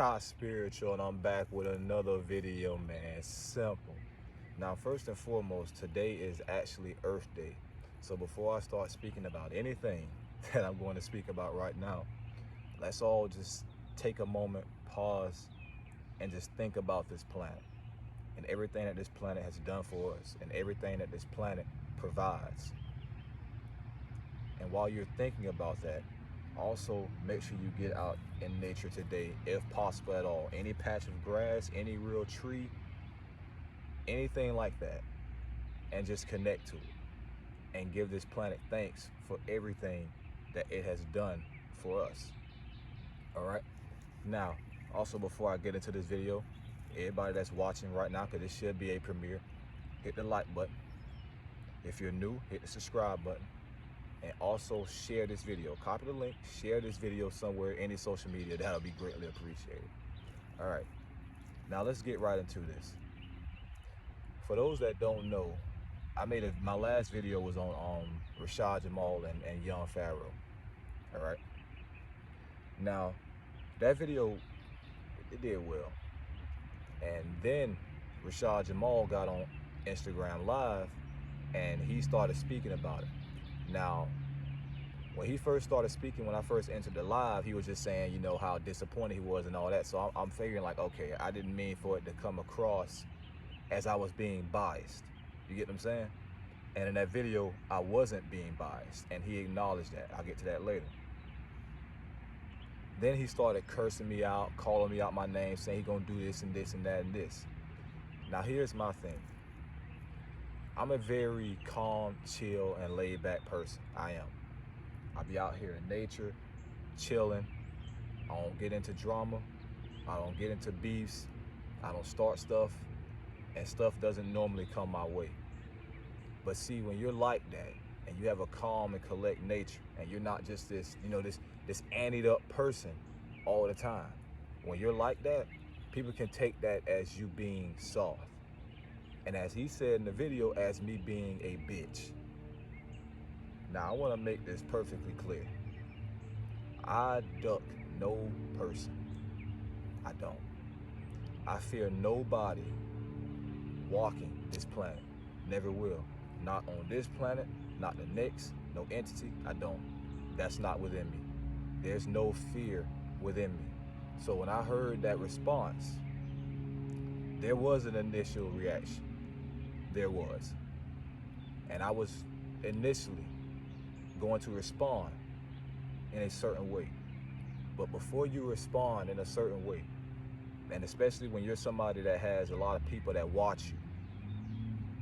Top Spiritual, and I'm back with another video, man. Simple. Now, first and foremost, today is actually Earth Day. So before I start speaking about anything that I'm going to speak about right now, let's all just take a moment, pause, and just think about this planet and everything that this planet has done for us and everything that this planet provides. And while you're thinking about that, also make sure you get out in nature today, if possible at all. Any patch of grass, any real tree, anything like that, and just connect to it and give this planet thanks for everything that it has done for us. All right. Now, also before I get into this video, everybody that's watching right now, because this should be a premiere, hit the like button. If you're new, hit the subscribe button. And also share this video. Copy the link, share this video somewhere, any social media. That'll be greatly appreciated. All right, now let's get right into this. For those that don't know, my last video was on Rashad Jamal and YoungPharaoh. All right. Now, that video, it did well. And then Rashad Jamal got on Instagram Live and he started speaking about it. Now, when he first started speaking, when I first entered the live, he was just saying, you know, how disappointed he was and all that. So I'm figuring like, okay, I didn't mean for it to come across as I was being biased. You get what I'm saying? And in that video, I wasn't being biased, and he acknowledged that. I'll get to that later. Then he started cursing me out, calling me out my name, saying he gonna do this and this and that and this. Now here's my thing. I'm a very calm, chill, and laid back person. I am. I be out here in nature, chilling. I don't get into drama. I don't get into beefs. I don't start stuff, and stuff doesn't normally come my way. But see, when you're like that, and you have a calm and collect nature, and you're not just this, you know, this anteed up person all the time. When you're like that, people can take that as you being soft. And as he said in the video, as me being a bitch. Now, I want to make this perfectly clear. I duck no person. I don't. I fear nobody walking this planet. Never will. Not on this planet, not the next, no entity. I don't. That's not within me. There's no fear within me. So when I heard that response, there was an initial reaction. There was. And I was initially going to respond in a certain way. But before you respond in a certain way, and especially when you're somebody that has a lot of people that watch you,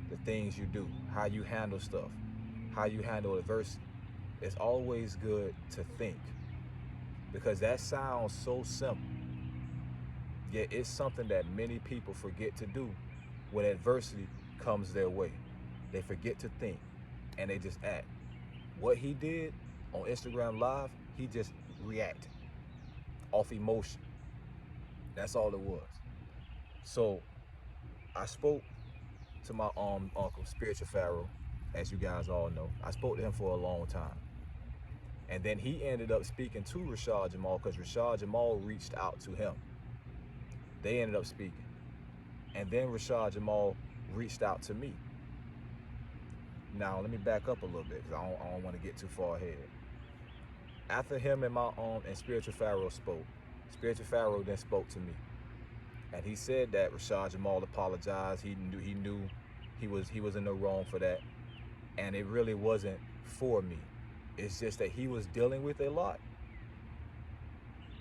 the things you do, how you handle stuff, how you handle adversity, it's always good to think. Because that sounds so simple, yet it's something that many people forget to do when adversity comes their way. They forget to think and they just act. What he did on Instagram Live, he just reacted off emotion. That's all it was. So I spoke to my uncle, Spiritual Pharaoh, as you guys all know. I spoke to him for a long time. And then he ended up speaking to Rashad Jamal because Rashad Jamal reached out to him. They ended up speaking. And then Rashad Jamal reached out to me. Now, let me back up a little bit because I don't want to get too far ahead. After him and and Spiritual Pharaoh spoke, Spiritual Pharaoh then spoke to me. And he said that Rashad Jamal apologized. He knew he was in the wrong for that. And it really wasn't for me. It's just that he was dealing with a lot.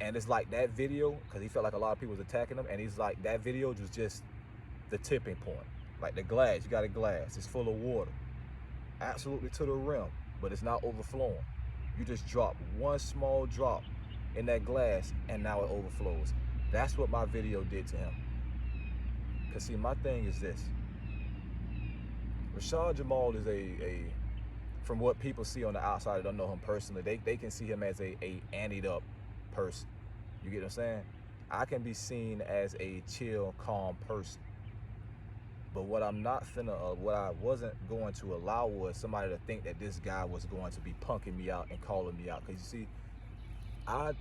And it's like that video, because he felt like a lot of people was attacking him, and he's like, that video was just the tipping point. Like the glass, you got a glass, it's full of water. Absolutely to the rim, but it's not overflowing. You just drop one small drop in that glass, and now it overflows. That's what my video did to him. Because see, my thing is this. Rashad Jamal is from what people see on the outside that don't know him personally, they can see him as a anteed up person. You get what I'm saying? I can be seen as a chill, calm person. But what I'm not what I wasn't going to allow was somebody to think that this guy was going to be punking me out and calling me out. Because you see, I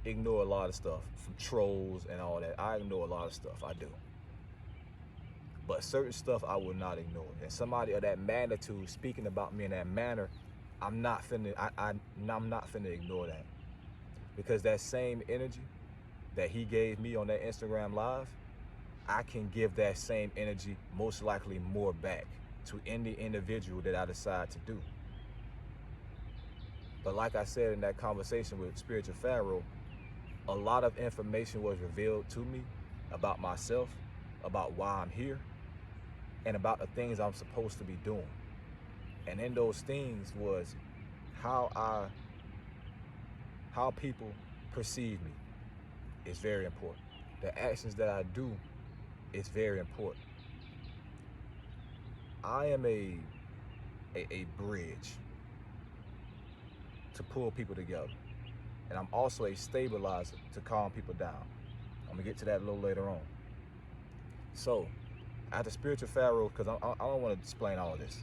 ignore a lot of stuff from trolls and all that. I ignore a lot of stuff, I do. But certain stuff I will not ignore. And somebody of that magnitude speaking about me in that manner, I'm not finna ignore that. Because that same energy that he gave me on that Instagram live, I can give that same energy most likely more back to any individual that I decide to do. But like I said in that conversation with Spiritual Pharaoh, a lot of information was revealed to me about myself, about why I'm here, and about the things I'm supposed to be doing. And in those things was how people perceive me is very important. The actions that I do is very important. I am a bridge to pull people together. And I'm also a stabilizer to calm people down. I'm gonna get to that a little later on. So, after Spiritual Pharaoh, because I don't want to explain all of this,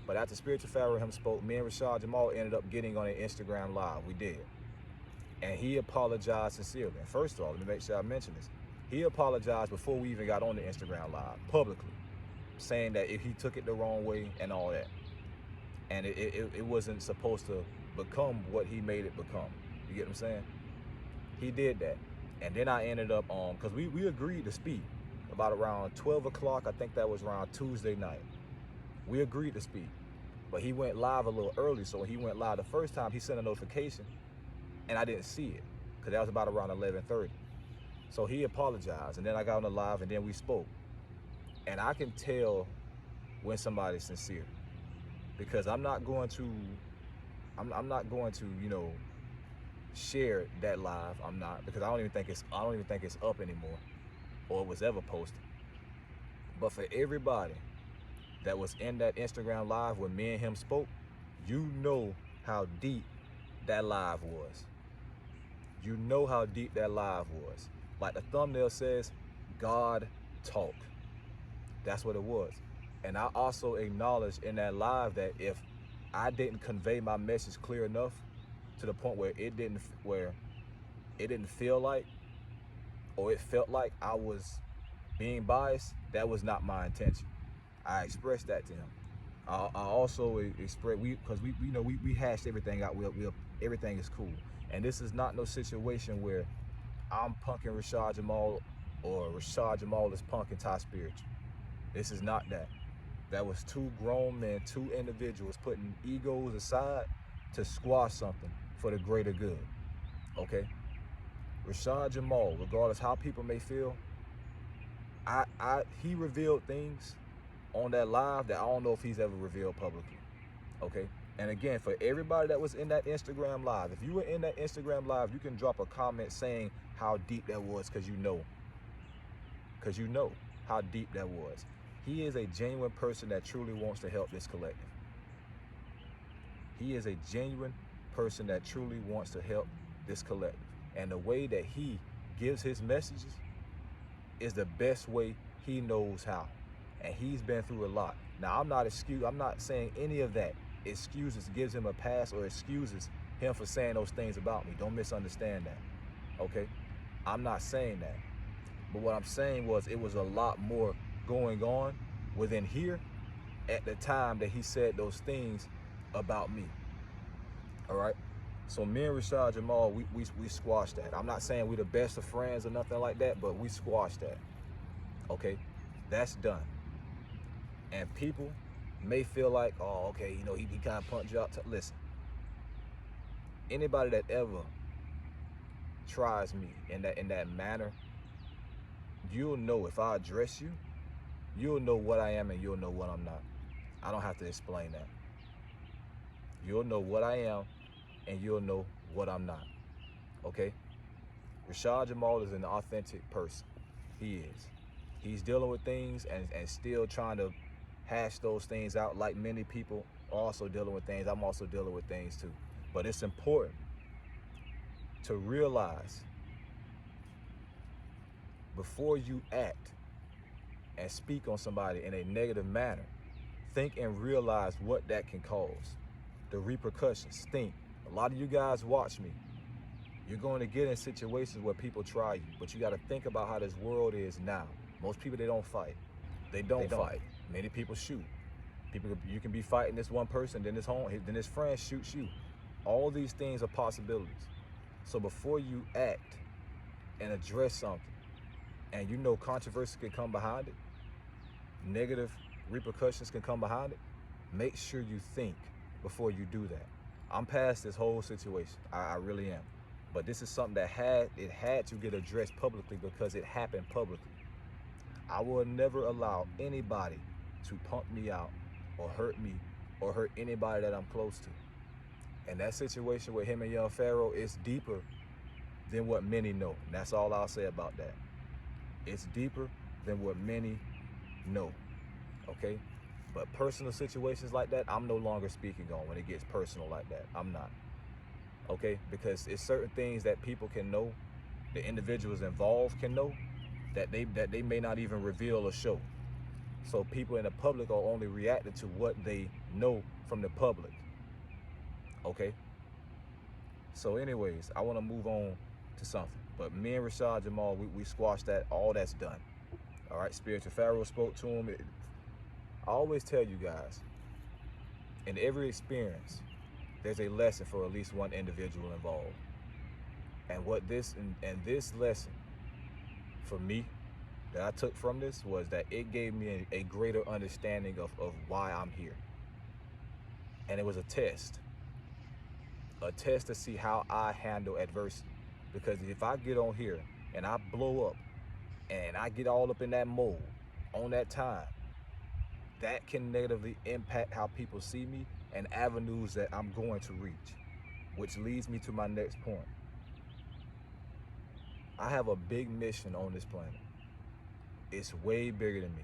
but after Spiritual Pharaoh him spoke, me and Rashad Jamal ended up getting on an Instagram live. We did. And he apologized sincerely. And first of all, let me make sure I mention this. He apologized before we even got on the Instagram live, publicly, saying that if he took it the wrong way and all that. And it wasn't supposed to become what he made it become. You get what I'm saying? He did that. And then I ended up on, because we agreed to speak about around 12 o'clock. I think that was around Tuesday night. We agreed to speak. But he went live a little early. So when he went live the first time, he sent a notification and I didn't see it because that was about around 11:30. So he apologized, and then I got on the live and then we spoke. And I can tell when somebody's sincere, because I'm not going to, you know, share that live. I'm not, because I don't even think it's up anymore, or it was ever posted. But for everybody that was in that Instagram live when me and him spoke, you know how deep that live was. You know how deep that live was. Like the thumbnail says, God talk. That's what it was. And I also acknowledged in that live that if I didn't convey my message clear enough to the point where it didn't feel like, or it felt like I was being biased, that was not my intention. I expressed that to him. I also expressed, because we hashed everything out. Everything is cool. And this is not no situation where I'm punking Rashad Jamal or Rashad Jamal is punking Ty Spiritual. This is not that. That was two grown men, two individuals putting egos aside to squash something for the greater good. Okay? Rashad Jamal, regardless how people may feel, he revealed things on that live that I don't know if he's ever revealed publicly. Okay? And again, for everybody that was in that Instagram live, if you were in that Instagram live, you can drop a comment saying how deep that was, because you know how deep that was. He is a genuine person that truly wants to help this collective. He is a genuine person that truly wants to help this collective. And the way that he gives his messages is the best way he knows how. And he's been through a lot. Now, I'm not saying any of that gives him a pass or excuses him for saying those things about me. Don't misunderstand that, okay? I'm not saying that. But what I'm saying was it was a lot more going on within here at the time that he said those things about me, all right? So me and Rashad Jamal, we squashed that. I'm not saying we're the best of friends or nothing like that, but we squashed that, okay? That's done. And people may feel like, oh, okay, you know, he kind of punched you out. Listen, anybody that ever tries me in that manner, you'll know if I address you, you'll know what I am and you'll know what I'm not. I don't have to explain that. You'll know what I am and you'll know what I'm not, okay? Rashad Jamal is an authentic person. He is. He's dealing with things and still trying to hash those things out, like many people are also dealing with things. I'm also dealing with things too. But it's important to realize before you act and speak on somebody in a negative manner, think and realize what that can cause. The repercussions. Think. A lot of you guys watch me. You're going to get in situations where people try you, but you got to think about how this world is now. Most people, they don't fight. They don't fight. Many people shoot. You can be fighting this one person, then his friend shoots you. All these things are possibilities. So before you act and address something, and you know controversy can come behind it, negative repercussions can come behind it, make sure you think before you do that. I'm past this whole situation. I really am. But this is something that had to get addressed publicly because it happened publicly. I will never allow anybody to punk me out or hurt me or hurt anybody that I'm close to. And that situation with him and YoungPharaoh is deeper than what many know. And that's all I'll say about that. It's deeper than what many know, okay? But personal situations like that, I'm no longer speaking on when it gets personal like that. I'm not, okay? Because it's certain things that people can know, the individuals involved can know, that they may not even reveal or show. So people in the public are only reacting to what they know from the public, okay? So anyways, I want to move on to something. But me and Rashad Jamal, we squashed that. All that's done. All right, Spiritual Pharaoh spoke to him. I always tell you guys, in every experience, there's a lesson for at least one individual involved. And what this lesson for me that I took from this was that it gave me a greater understanding of why I'm here. And it was a test to see how I handle adversity. Because if I get on here and I blow up and I get all up in that mold on that time, that can negatively impact how people see me and avenues that I'm going to reach, which leads me to my next point. I have a big mission on this planet. It's way bigger than me.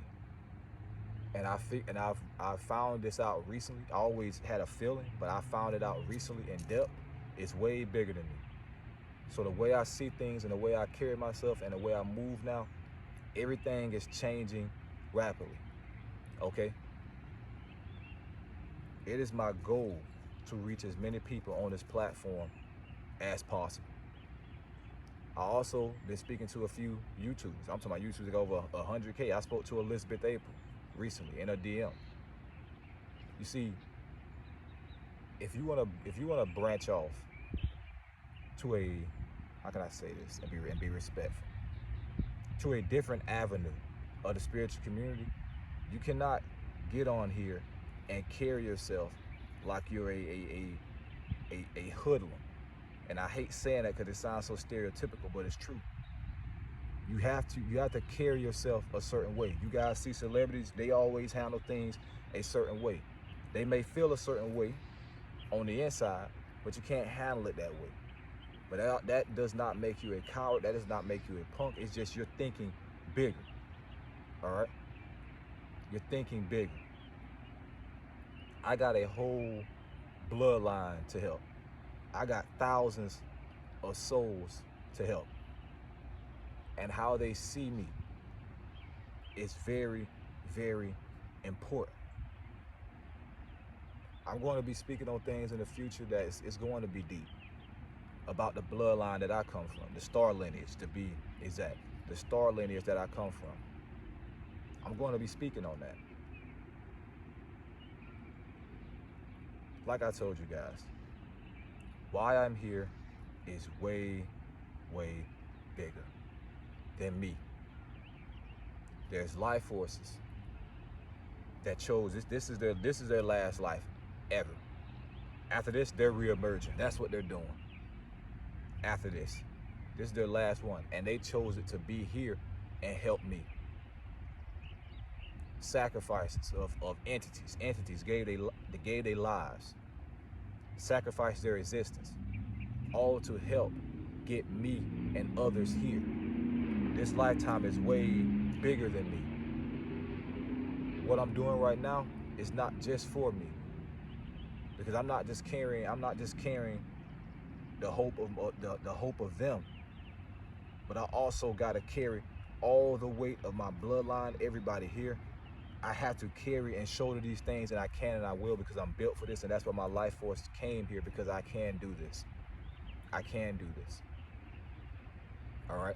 And I found this out recently. I always had a feeling, but I found it out recently in depth. It's way bigger than me. So the way I see things and the way I carry myself and the way I move now, everything is changing rapidly, okay? It is my goal to reach as many people on this platform as possible. I also been speaking to a few YouTubers. I'm talking about YouTubers that go over 100K. I spoke to Elizabeth April recently in a DM. You see, if you wanna branch off to a, how can I say this and be respectful, to a different avenue of the spiritual community, you cannot get on here and carry yourself like you're a hoodlum. And I hate saying that because it sounds so stereotypical, but it's true. You have to carry yourself a certain way. You guys see celebrities, they always handle things a certain way. They may feel a certain way on the inside, but you can't handle it that way. But that does not make you a coward. That does not make you a punk. It's just you're thinking bigger, all right? You're thinking bigger. I got a whole bloodline to help. I got thousands of souls to help. And how they see me is very, very important. I'm going to be speaking on things in the future that is going to be deep, about the bloodline that I come from, the star lineage to be exact, the star lineage that I come from. I'm going to be speaking on that. Like I told you guys, why I'm here is way, way bigger than me. There's life forces that chose this. This is their last life ever. After this, they're re-emerging. That's what they're doing. After this is their last one, and they chose it to be here and help me. Sacrifices of entities gave their lives, sacrificed their existence, all to help get me and others here. This lifetime is way bigger than me. What I'm doing right now is not just for me, because I'm not just carrying the hope of them, but I also got to carry all the weight of my bloodline, everybody here. I have to carry and shoulder these things, and I can and I will, because I'm built for this, and that's why my life force came here, because I can do this. I can do this. All right.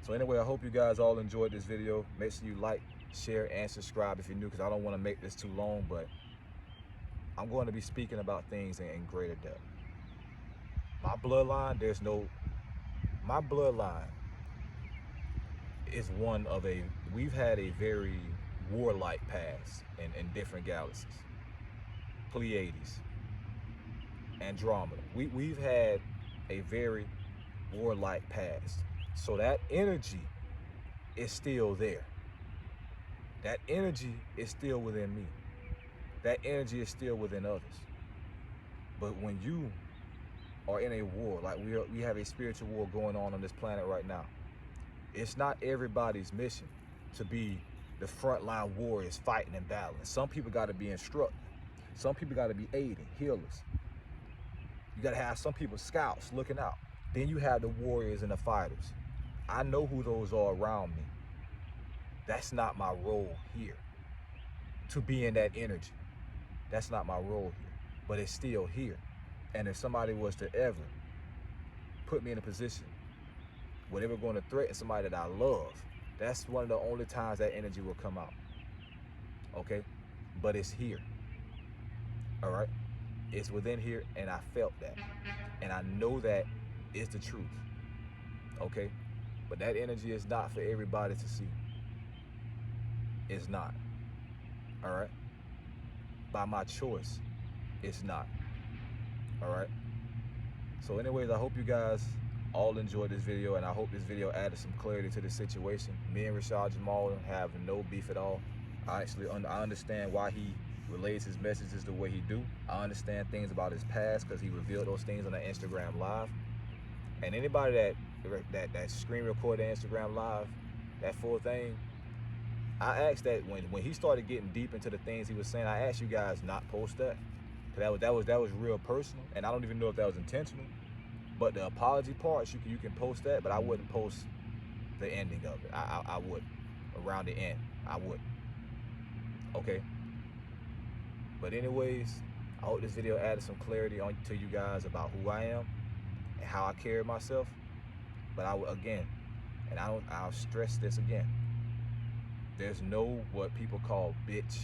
So anyway, I hope you guys all enjoyed this video. Make sure you like, share, and subscribe if you're new, because I don't want to make this too long, but I'm going to be speaking about things in greater depth. My bloodline, my bloodline is one of we've had a very warlike past in different galaxies. Pleiades, Andromeda. We've had a very warlike past. So that energy is still there. That energy is still within me. That energy is still within others. But when you are in a war, like we have a spiritual war going on this planet right now, it's not everybody's mission to be the frontline warriors fighting and battling. Some people got to be instructed. Some people got to be aiding, healers. You got to have some people scouts looking out. Then you have the warriors and the fighters. I know who those are around me. That's not my role here, to be in that energy. That's not my role here, but it's still here. And if somebody was to ever put me in a position where they were going to threaten somebody that I love, that's one of the only times that energy will come out. Okay? But it's here. All right? It's within here, and I felt that. And I know that is the truth. Okay? But that energy is not for everybody to see. It's not. All right? By my choice, it's not. All right? So anyways, I hope you guys all enjoyed this video, and I hope this video added some clarity to the situation. Me and Rashad Jamal have no beef at all. I understand why he relays his messages the way he do. I understand things about his past because he revealed those things on the Instagram Live. And anybody that screen recorded Instagram Live, that full thing, I asked that when he started getting deep into the things he was saying, I asked you guys not post that. That was real personal, and I don't even know if that was intentional. But the apology parts, you can post that, but I wouldn't post the ending of it. I wouldn't. Around the end, I wouldn't. Okay? But anyways, I hope this video added some clarity to you guys about who I am and how I carry myself. But I'll stress this again. There's no what people call bitch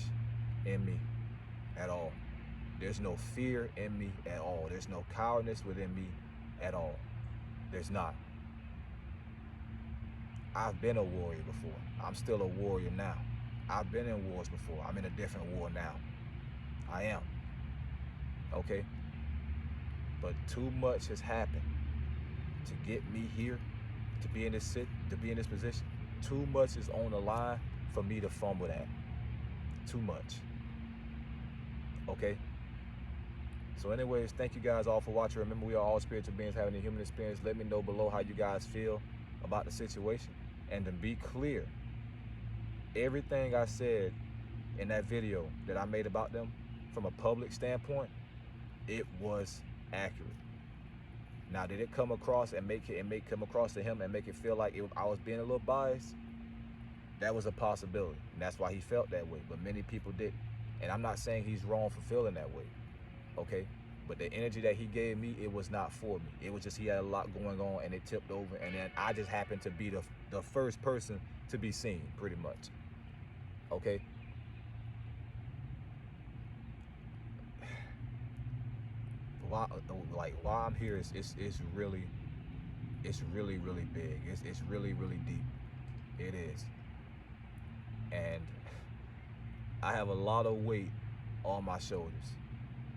in me at all. There's no fear in me at all. There's no cowardice within me at all. There's not. I've been a warrior before. I'm still a warrior now. I've been in wars before. I'm in a different war now. I am. Okay? But too much has happened to get me here, to be in this position. Too much is on the line for me to fumble that. Too much. Okay? So anyways, thank you guys all for watching. Remember, we are all spiritual beings having a human experience. Let me know below how you guys feel about the situation. And to be clear, everything I said in that video that I made about them from a public standpoint, it was accurate. Now, did it come across and come across to him and make it feel like I was being a little biased? That was a possibility, and that's why he felt that way, but many people didn't. And I'm not saying he's wrong for feeling that way, okay? But the energy that he gave me, it was not for me. It was just he had a lot going on, and it tipped over, and then I just happened to be the first person to be seen, pretty much, okay? Why I'm here is it's really big. It's really deep. It is. And I have a lot of weight on my shoulders,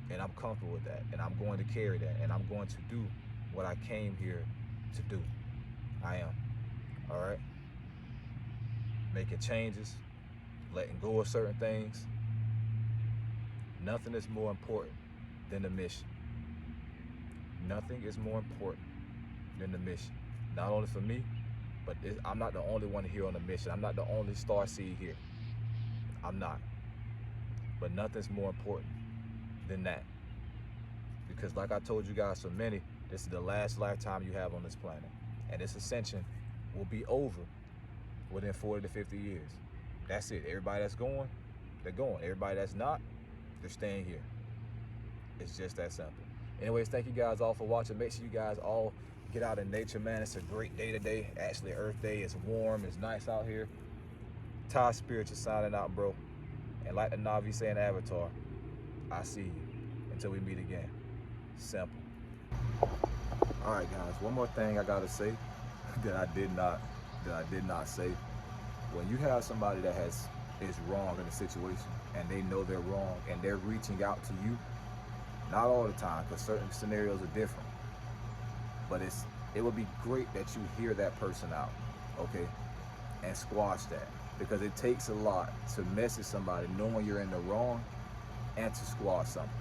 and I'm comfortable with that, and I'm going to carry that, and I'm going to do what I came here to do. I am. All right? Making changes, letting go of certain things. Nothing is more important than the mission. Nothing is more important than the mission. Not only for me, but I'm not the only one here on the mission. I'm not the only star seed here. I'm not. But nothing's more important than that. Because like I told you guys, for many, this is the last lifetime you have on this planet. And this ascension will be over within 40 to 50 years. That's it. Everybody that's going, they're going. Everybody that's not, they're staying here. It's just that simple. Anyways, thank you guys all for watching. Make sure you guys all Get out in nature, man. It's a great day today. Actually, Earth Day. It's warm. It's nice out here. Ty Spiritual signing out, bro. And like the Navi say in Avatar, I see you until we meet again. Simple. All right, guys. One more thing I gotta say that I did not say. When you have somebody that is wrong in a situation and they know they're wrong and they're reaching out to you, not all the time, because certain scenarios are different, but it would be great that you hear that person out, okay, and squash that, because it takes a lot to message somebody knowing you're in the wrong and to squash something.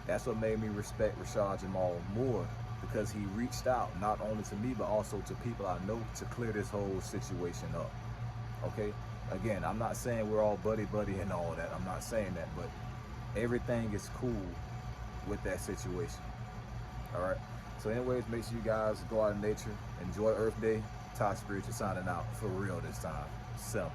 That's what made me respect Rashad Jamal more, because he reached out not only to me but also to people I know to clear this whole situation up. Okay, again, I'm not saying we're all buddy and all that. I'm not saying that, but everything is cool with that situation. All right. So anyways, make sure you guys go out in nature, enjoy Earth Day. Ty Spiritual signing out for real this time. Simple.